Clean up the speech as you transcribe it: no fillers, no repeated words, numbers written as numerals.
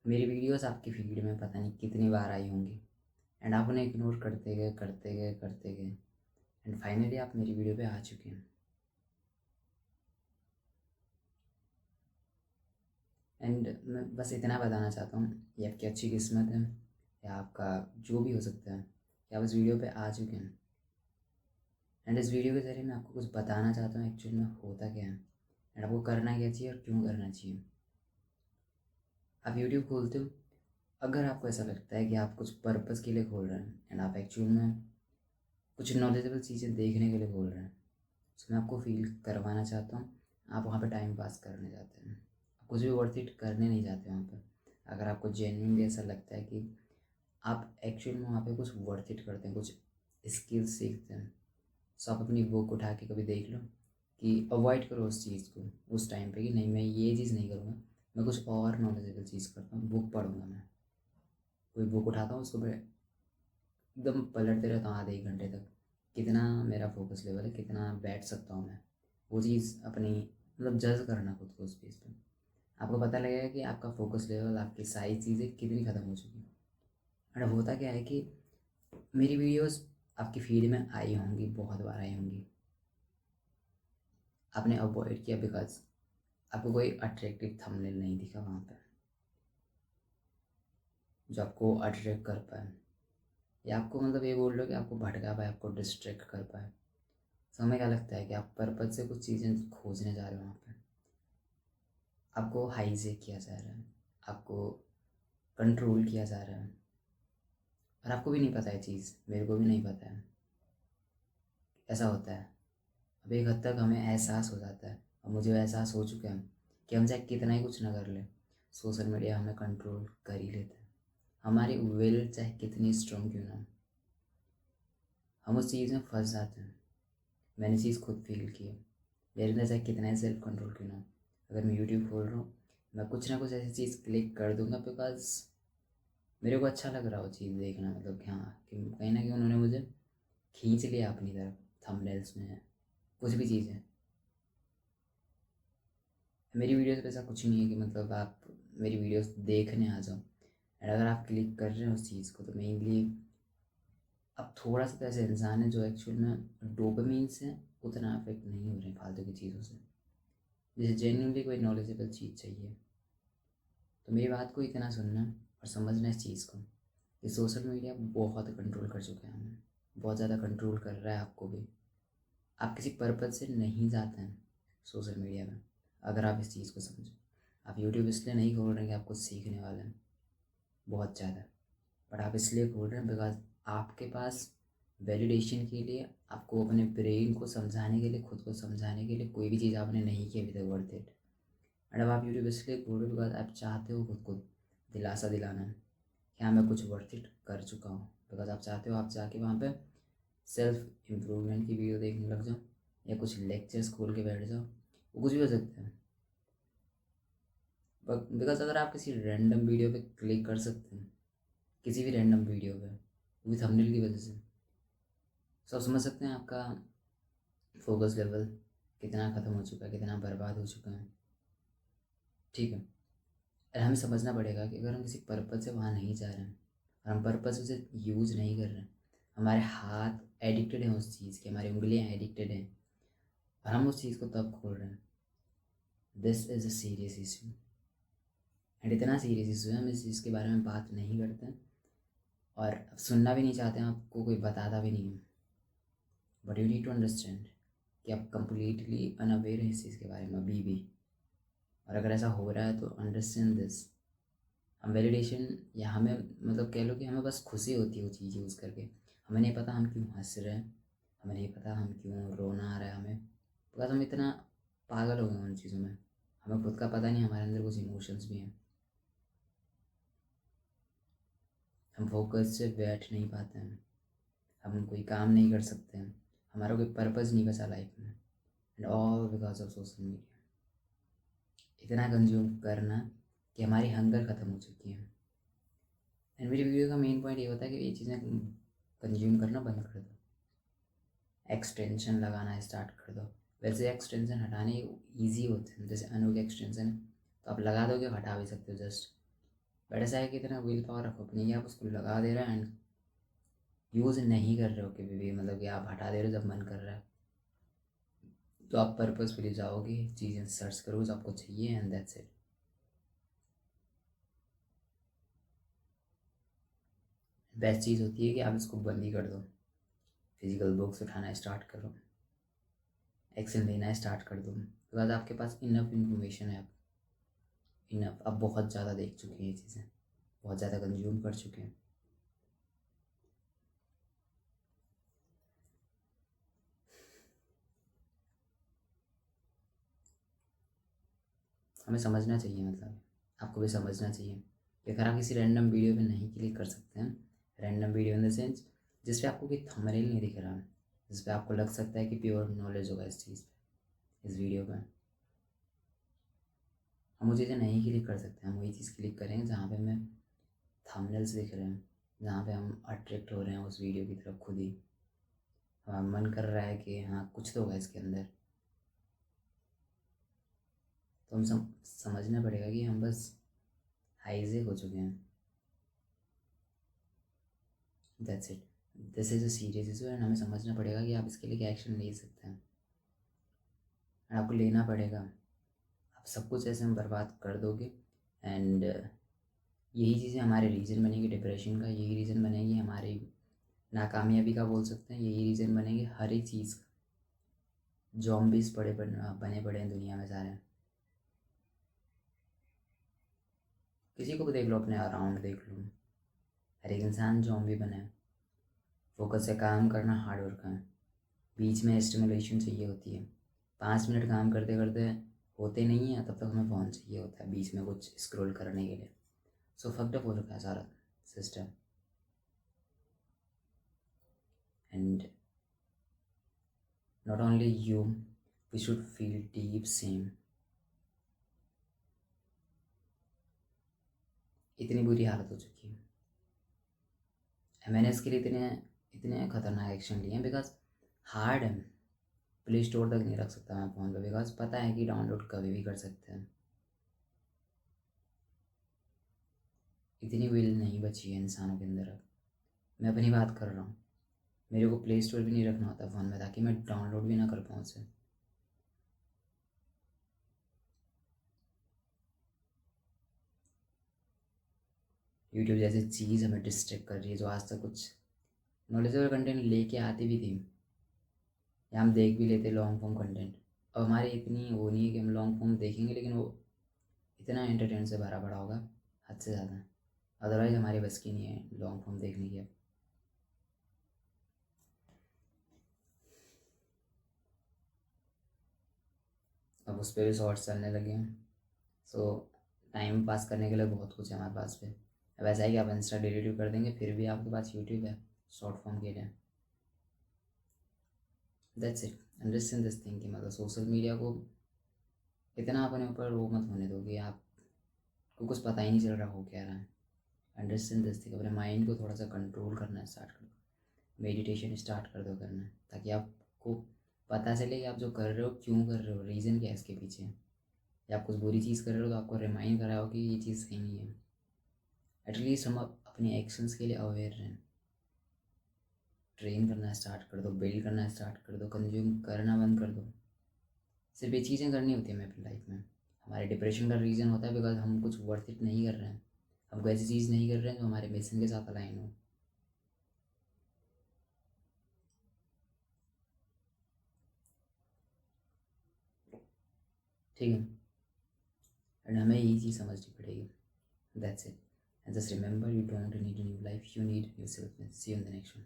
मेरी वीडियोस आपकी फीड में पता नहीं कितनी बार आई होंगी एंड आप उन्हें इग्नोर करते गए करते गए करते गए एंड फाइनली आप मेरी वीडियो पे आ चुके हैं। एंड मैं बस इतना बताना चाहता हूँ, ये आपकी अच्छी किस्मत है या आपका जो भी हो सकता है कि आप इस वीडियो पे आ चुके हैं। एंड इस वीडियो के ज़रिए मैं आपको कुछ बताना चाहता हूँ एक्चुअली में होता क्या है एंड आपको करना क्या चाहिए और क्यों करना चाहिए। आप यूट्यूब खोलते हो, अगर आपको ऐसा लगता है कि आप कुछ पर्पज़ के लिए खोल रहे हैं एंड आप एक्चुअल में कुछ नॉलेजेबल चीज़ें देखने के लिए खोल रहे हैं, तो मैं आपको फील करवाना चाहता हूँ आप वहाँ पे टाइम पास करने जाते हैं, आप कुछ भी वर्थ इट करने नहीं जाते वहाँ पे। अगर आपको जेन्युइनली ऐसा लगता है कि आप एक्चुअल में वहाँ पे कुछ वर्थ इट करते हैं, कुछ स्किल्स सीखते हैं, सो आप अपनी बुक उठा के कभी देख लो कि अवॉइड करो उस चीज़ को उस टाइम पे कि नहीं मैं ये चीज़ नहीं करूँगा, मैं कुछ और नॉलेजेबल चीज़ करता हूँ, बुक पढ़ूँगा। मैं कोई बुक उठाता हूँ उसको मैं एकदम पलटते रहता हूँ आधे एक घंटे तक, कितना मेरा फोकस लेवल है, कितना बैठ सकता हूँ मैं वो चीज़ अपनी मतलब जज करना खुद को उस पेज पे। आपको पता लगेगा कि आपका फोकस लेवल, आपकी सारी चीज़ें कितनी ख़त्म हो चुकी हैं। और अब होता क्या है कि मेरी वीडियोस आपकी फीड में आई होंगी, बहुत बार आई होंगी, आपने अवॉइड किया बिकॉज आपको कोई अट्रैक्टिव थंबनेल नहीं दिखा वहाँ पर जो आपको अट्रैक्ट कर पाए, या आपको मतलब ये बोल लो कि आपको भटका पाए, आपको डिस्ट्रैक्ट कर पाए। तो हमें क्या लगता है कि आप पर्पज से कुछ चीज़ें खोजने जा रहे हो, वहाँ पे आपको हाईजेक किया जा रहा है, आपको कंट्रोल किया जा रहा है और आपको भी नहीं पता है चीज़, मेरे को भी नहीं पता है। ऐसा होता है, अब एक हद तक हमें एहसास हो जाता है और मुझे एहसास हो चुका है कि हम चाहे कितना ही कुछ ना कर ले, सोशल मीडिया हमें कंट्रोल कर ही लेता है। हमारी विल चाहे कितनी स्ट्रॉन्ग क्यों ना हो, हम उस चीज़ में फंस जाते हैं। मैंने चीज़ खुद फील की है, मेरे अंदर चाहे कितना ही सेल्फ कंट्रोल क्यों ना हो, अगर मैं यूट्यूब खोल रहा हूँ मैं कुछ ना कुछ ऐसी चीज़ क्लिक कर दूंगा बिकॉज मेरे को अच्छा लग रहा हो चीज़ देखना, मतलब कि हाँ कि कहीं ना कहीं उन्होंने मुझे खींच लिया अपनी तरफ, थंबनेल्स में कुछ भी चीज़ है। मेरी वीडियोस पे ऐसा कुछ नहीं है कि मतलब आप मेरी वीडियोस देखने आ जाओ एंड अगर आप क्लिक कर रहे हो उस चीज़ को तो मेनली अब थोड़ा सा तो ऐसे इंसान है जो एक्चुअल में डोपामीन से उतना अफेक्ट नहीं हो रहे हैं फालतू की चीज़ों से, जैसे जेन्युइनली कोई नॉलेजेबल चीज़ चाहिए। तो मेरी बात को इतना सुनना और समझना इस चीज़ को कि सोशल मीडिया बहुत कंट्रोल कर चुके हैं हमें, बहुत ज़्यादा कंट्रोल कर रहा है आपको भी। आप किसी पर्पज़ से नहीं जाते हैं सोशल मीडिया में, अगर आप इस चीज़ को समझो। आप यूट्यूब इसलिए नहीं खोल रहे हैं कि आप कुछ सीखने वाले हैं बहुत ज़्यादा, बट आप इसलिए खोल रहे हैं बिकॉज आपके पास वैलिडेशन के लिए, आपको अपने ब्रेन को समझाने के लिए, खुद को समझाने के लिए कोई भी चीज़ आपने नहीं की अभी तक वर्थ इट। एंड अब आप यूट्यूब इसलिए खोल रहे हो बिकॉज आप चाहते हो खुद को दिलासा दिलाना कि हाँ मैं कुछ वर्थ इट कर चुका हूँ, बिकॉज आप चाहते हो आप जाके वहाँ पे सेल्फ इम्प्रूवमेंट की वीडियो देखने लग जाओ या कुछ लेक्चर्स खोल के बैठ जाओ, वो कुछ भी हो सकता है। बिकॉज अगर आप किसी रैंडम वीडियो पे क्लिक कर सकते हैं, किसी भी रैंडम वीडियो पे, वो भी थंबनेल की वजह से, सब समझ सकते हैं आपका फोकस लेवल कितना ख़त्म हो चुका है, कितना बर्बाद हो चुका है। ठीक है, और हमें समझना पड़ेगा कि अगर हम किसी पर्पज़ से वहाँ नहीं जा रहे हैं और हम पर्पज़ उसे यूज़ नहीं कर रहे हैं, हमारे हाथ एडिक्टेड हैं उस चीज़ के, हमारी उंगलियाँ एडिक्टेड हैं और हम उस चीज़ को तब खोल रहे हैं, this is a serious issue. And इतना सीरियस इशू है, हम इस चीज़ के बारे में बात नहीं करते हैं और सुनना भी नहीं चाहते हैं, आपको कोई बताता भी नहीं है। But you need to understand कि आप कंप्लीटली अनअवेयर हैं इस चीज़ के बारे में अभी भी। और अगर ऐसा हो रहा है तो अंडरस्टैंड दिस। हम वैलिडेशन या हमें मतलब कह लो कि हमें बस खुशी होती है वो चीज़ यूज़ करके, हमें नहीं पता हम क्यों हंस रहे हैं, हमें नहीं पता हम क्यों रोना आ रहा है हमें, बिकॉज हम इतना पागल हो गए उन चीज़ों में, हमें खुद का पता नहीं हमारे अंदर कुछ इमोशंस भी हैं। हम फोकस से बैठ नहीं पाते हैं, हम कोई काम नहीं कर सकते हैं, हमारा कोई पर्पज़ नहीं बचा लाइफ में, and all because of social media. इतना कंज्यूम करना कि हमारी हंगर ख़त्म हो चुकी है। एंड मेरी वीडियो का मेन पॉइंट ये होता है कि ये चीज़ें कंज्यूम करना बंद कर दो, एक्सटेंशन लगाना स्टार्ट कर दो। वैसे एक्सटेंशन हटाने ईजी होते हैं, जैसे अनु के एक्सटेंशन है तो आप लगा दोगे, हटा भी सकते हो जस्ट, बट ऐसा है कि इतना विल पावर रखो अपनी कि आप उसको लगा दे रहे हो एंड यूज़ नहीं कर रहे हो कभी भी, मतलब कि आप हटा दे रहे हो जब मन कर रहा है। तो आप पर्पसफुली जाओगे, चीज़ें सर्च करोगे जो आपको चाहिए एंड दैट्स इट। बेस्ट चीज़ होती है कि आप इसको बंद ही कर दो, फिजिकल बुक्स उठाना स्टार्ट करो, एक्शन लेना स्टार्ट कर दो, उसके बाद आपके पास इनफ इंफॉर्मेशन है। आप इनफ, अब बहुत ज़्यादा देख चुके हैं ये चीज़ें, बहुत ज़्यादा कंज्यूम कर चुके हैं। हमें समझना चाहिए, मतलब आपको भी समझना चाहिए कि अगर आप किसी रैंडम वीडियो पे नहीं क्लिक कर सकते हैं, random video in the sense जिस पे आपको कोई थंबनेल नहीं दिख रहा, जिस पे आपको लग सकता है कि प्योर नॉलेज होगा इस चीज़ पे, इस वीडियो पे, हम वो चीज़ें नहीं क्लिक कर सकते। हम वही चीज़ क्लिक करेंगे जहाँ पे हमें थंबनेल्स दिख रहे हैं, जहाँ पे हम अट्रैक्ट हो रहे हैं उस वीडियो की तरफ खुद ही, हमारा मन कर रहा है कि हाँ कुछ तो होगा इसके अंदर। तो हम समझना पड़ेगा कि हम बस हाइजेक हो चुके हैं। That's it, this is a serious issue and हमें समझना पड़ेगा कि आप इसके लिए क्या एक्शन ले सकते हैं एंड आपको लेना पड़ेगा। आप सब कुछ ऐसे में बर्बाद कर दोगे एंड यही चीज़ें हमारे रीज़न बनेगी डिप्रेशन का, यही रीज़न बनेगी हमारी नाकामयाबी का, बोल सकते हैं यही रीज़न बनेगी हर एक चीज़ का। जॉम्बीज बने पड़े हैं दुनिया में सारे, किसी को भी देख लो, अपने अराउंड देख लो, हर एक इंसान जॉम्बी बना है। फोकस से काम करना हार्ड वर्क है, बीच में स्टिमुलेशन चाहिए होती है। 5 मिनट काम करते करते होते नहीं है, तब तक हमें फ़ोन चाहिए होता है बीच में कुछ स्क्रॉल करने के लिए। सो फक्ड अप हो रखा है सारा system and not only you, we should feel deep shame. इतनी बुरी हालत हो चुकी है, मैंने इसके लिए इतने इतने खतरनाक एक्शन लिए हैं बिकॉज हार्ड है। प्ले स्टोर तक नहीं रख सकता मैं फ़ोन पे बिकॉज पता है कि डाउनलोड कभी भी कर सकते हैं। इतनी विल नहीं बची है इंसानों के अंदर अब। मैं अपनी बात कर रहा हूँ, मेरे को प्ले स्टोर भी नहीं रखना होता फ़ोन में ताकि मैं डाउनलोड भी ना कर पाऊँ उसे। यूट्यूब जैसी चीज़ हमें डिस्ट्रैक्ट कर रही है जो आज तक कुछ नॉलेजेबल कंटेंट लेके आती भी थी, या हम देख भी लेते लॉन्ग फॉर्म कंटेंट। अब हमारी इतनी वो नहीं है कि हम लॉन्ग फॉर्म देखेंगे, लेकिन वो इतना एंटरटेन से भरा पड़ा होगा हद से ज़्यादा, अदरवाइज़ हमारी बस की नहीं है लॉन्ग फॉर्म देखने की। अब उस पर भी शॉर्ट्स चलने लगे हैं। सो टाइम पास करने के लिए बहुत कुछ है हमारे पास पे। अब ऐसा है कि आप इंस्टा डिलीट कर देंगे फिर भी आपके पास यूट्यूब है शॉर्ट फॉर्म के लिए। That's it, understand this thing कि मतलब सोशल मीडिया को इतना अपने ऊपर वो मत होने दो कि आपको कुछ पता ही नहीं चल रहा हो क्या रहा है। अंडरस्टैंड दिस थिंग, अपने माइंड को थोड़ा सा कंट्रोल करना स्टार्ट कर दो, मेडिटेशन स्टार्ट कर दो करना, ताकि आपको पता चले कि आप जो कर रहे हो क्यों कर रहे हो, रीज़न क्या है इसके पीछे। या आप कुछ बुरी चीज़ कर रहे हो तो आपको रिमाइंड करा हो कि ये चीज़ सही नहीं है। एटलीस्ट हम अपने एक्शंस के लिए अवेयर रहें। ट्रेन करना स्टार्ट कर दो, बिल्ड करना स्टार्ट कर दो, कंज्यूम करना बंद कर दो। सिर्फ ये चीज़ें करनी होती है हमें अपनी लाइफ में। हमारे डिप्रेशन का रीज़न होता है बिकॉज हम कुछ वर्थ इट नहीं कर रहे हैं, हम कोई ऐसी चीज़ नहीं कर रहे हैं जो हमारे मिशन के साथ अलाइन हो। ठीक है, एंड हमें यही चीज़ समझनी पड़ेगी। That's it, and just remember, you don't need a new life, you need new self. See you in the next one.